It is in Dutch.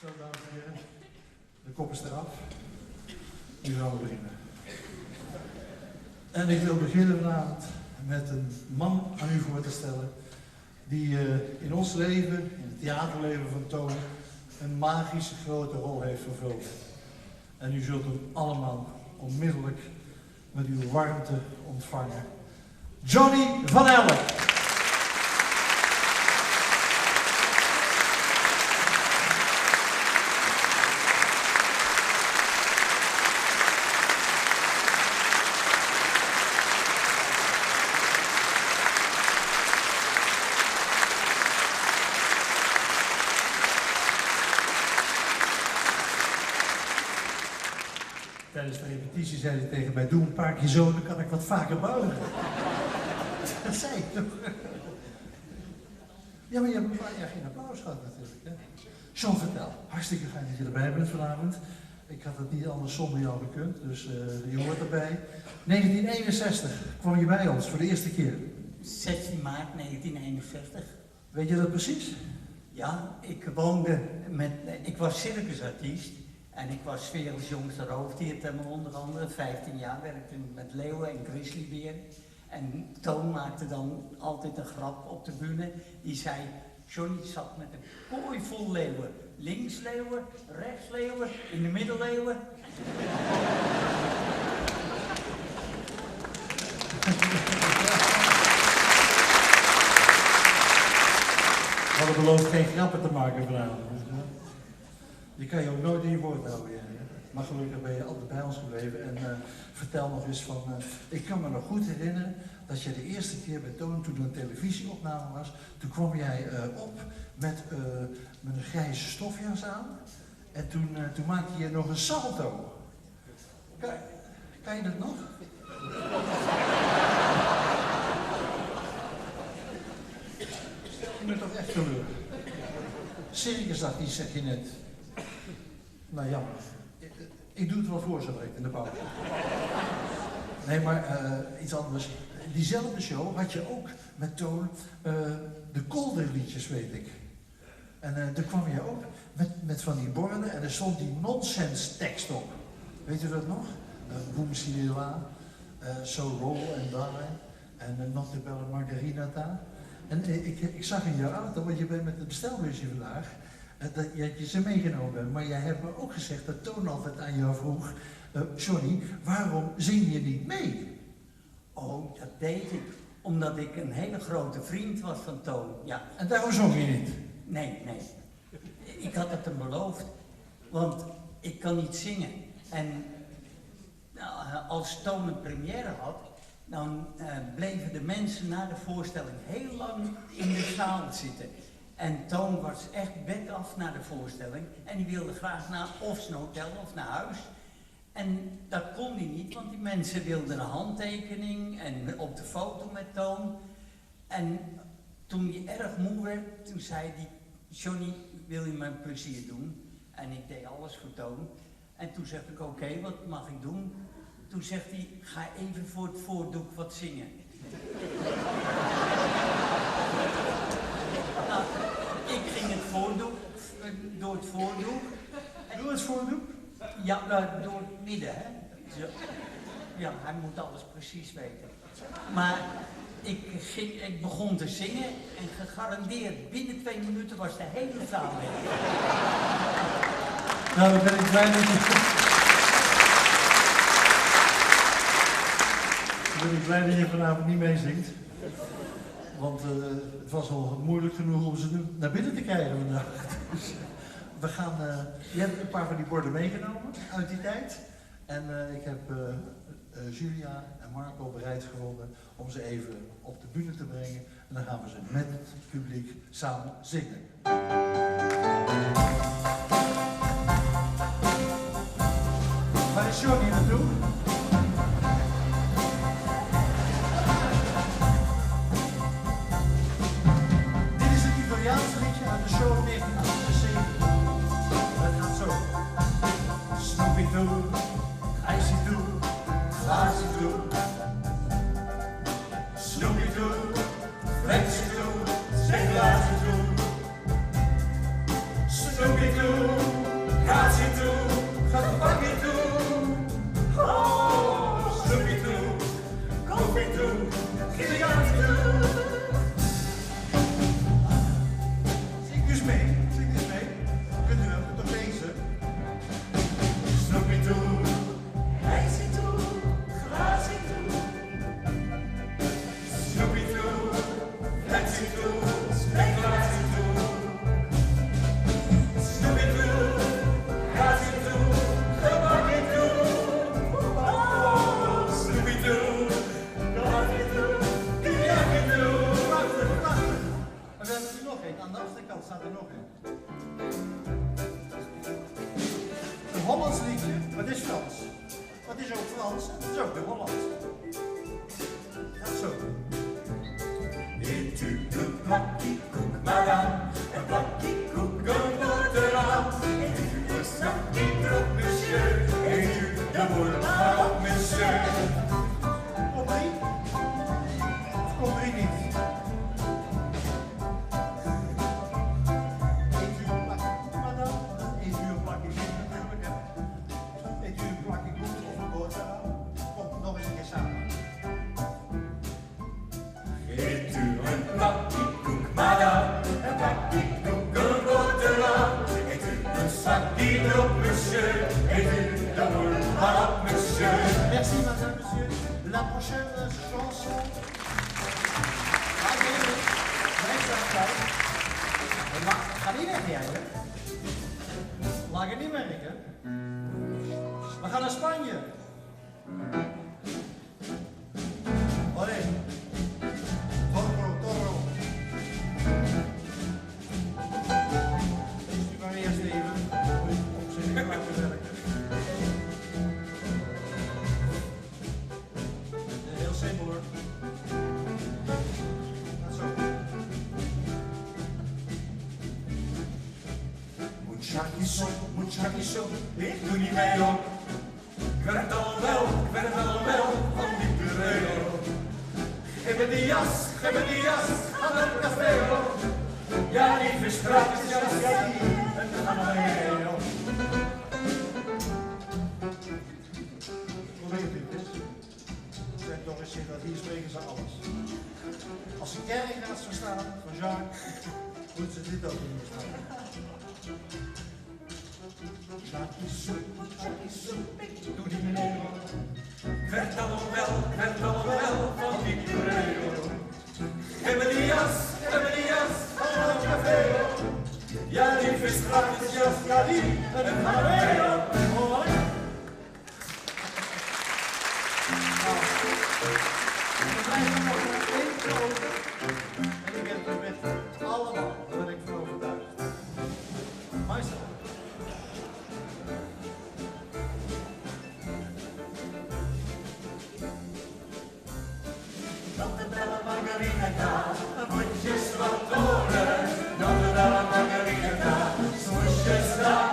Zo, dames en heren. De kop is eraf. Nu gaan we beginnen. En ik wil beginnen vanavond met een man aan u voor te stellen die in ons leven, in het theaterleven van Toon, een magische grote rol heeft vervuld. En u zult hem allemaal onmiddellijk met uw warmte ontvangen. Johnny van Elle. Tijdens de repetitie zei hij tegen mij, doe een paar keer zo, dan kan ik wat vaker buigen. Dat zei ik toch? Ja, maar je hebt een paar jaar geen applaus gehad natuurlijk. Hè? John, vertel. Hartstikke fijn dat je erbij bent vanavond. Ik had het niet anders zonder jou gekund, dus je hoort erbij. 1961 kwam je bij ons voor de eerste keer. 16 maart 1961. Weet je dat precies? Ja, ik was circusartiest. En ik was 's werelds jongste roofdiertemmer onder andere. 15 jaar werkte ik met leeuwen en grizzlyberen. En Toon maakte dan altijd een grap op de bühne. Die zei, Johnny zat met een kooi vol leeuwen. Links leeuwen, rechts leeuwen, in de midden leeuwen. We hadden beloofd geen grappen te maken vanavond. Je kan je ook nooit in je woord houden. Ja. Maar gelukkig ben je altijd bij ons gebleven. En vertel nog eens van... ik kan me nog goed herinneren dat je de eerste keer bij Toon, toen er een televisieopname was, toen kwam jij op met een grijze stofjas aan. En toen maakte je nog een salto. Kan je dat nog? Je bent toch echt teleur. Circusartiest zeg je net. Nou jammer. Ik doe het wel voor zo direct in de pauze. Nee, maar iets anders. Diezelfde show had je ook met Toon de Kolderliedjes, weet ik. En toen kwam je ook met van die borden en er stond die nonsens tekst op. Weet u dat nog? Boom Sirila, So Roll and Die en Not the Bella Margarinata. En ik zag in jouw auto, want je bent met het bestelbusje vandaag, dat je ze meegenomen bent. Maar jij hebt me ook gezegd dat Toon altijd aan jou vroeg, Johnny, waarom zing je niet mee? Oh, dat deed ik. Omdat ik een hele grote vriend was van Toon. Ja. En daarom zong je niet? Nee. Ik had het hem beloofd. Want ik kan niet zingen. En als Toon een première had, dan bleven de mensen na de voorstelling heel lang in de zaal zitten. En Toon was echt bek af na de voorstelling. En die wilde graag naar of zijn hotel of naar huis. En dat kon hij niet, want die mensen wilden een handtekening en op de foto met Toon. En toen hij erg moe werd, toen zei hij, Johnny, wil je me een plezier doen? En ik deed alles voor Toon. En toen zeg ik, oké, wat mag ik doen? Toen zegt hij, ga even voor het voordoek wat zingen. Nou, ik ging door het voordoek. Door het voordoek? Ja, door het midden, hè. Zo. Ja, hij moet alles precies weten. Maar ik begon te zingen en gegarandeerd binnen 2 minuten was de hele zaal weg. Nou, dan ben ik blij dat je vanavond niet meezingt. Want het was al moeilijk genoeg om ze naar binnen te krijgen vandaag. Dus we gaan... je hebt een paar van die borden meegenomen uit die tijd. En ik heb Julia en Marco bereid gevonden om ze even op de bühne te brengen. En dan gaan we ze met het publiek samen zingen. Waar is Johnny naartoe? Dit is een Italiaans liedje uit de show 1978. Dat gaat zo. Snoopy-doo, ijsy-doo, glaasy-doo. Snoopy-doo, flexy-doo, zeg glaasy-doo. Snoopy Frans. Maar het is ook Frans en het is ook de Hollands. Gaat zo. Eet u een plakje koek, madame, een plakje koek, een boterham. Eet u een zakje drop, monsieur, eet u de boel maar op, monsieur. Komt drie? Of komt drie niet? Eet u een plakje koek, madame? Eet u een plakje koek natuurlijk, hè? Eet u een plakje koek of een boterham? Kom, nog eens een keer samen. Eet u een plakje koek, madame, een plakje koek, een boterham. Eet u een zakje drop, monsieur, eet u de boel maar op, monsieur. Merci, madame, monsieur. La prochaine chanson. Ga niet weg, jij, hè? Laat het niet merken. We gaan naar Spanje. Olé. Toro. Is u maar eerst even. Om zijn laten werken. Heel simpel hoor. Gaat zo. Muchacho, ik doe niet mee op. Ik werd al wel van die bureo. Geef me die jas, ga naar het café op. Ja, die verstraat is jas, ja die, en dan gaan we mee op. Probeer dit eens. Zeg toch eens dat hier spreken ze alles. Als ze kerkraad verstaan van Jacques, moeten ze dit ook niet verstaan. Jacques, ik doe die meneer op. Ik werd al wel van die bureo. Geef me die jas, ga naar het café op. Ja, die verstraat is jas, ja die, en dan gaan we mee op. We blijven nog één keer over. En ik heb het met allemaal, daar ben ik van overtuigd. Maestro. Dat de belle margarita, voetjes wat oren. Dat de belle margarita, smoesjes daar.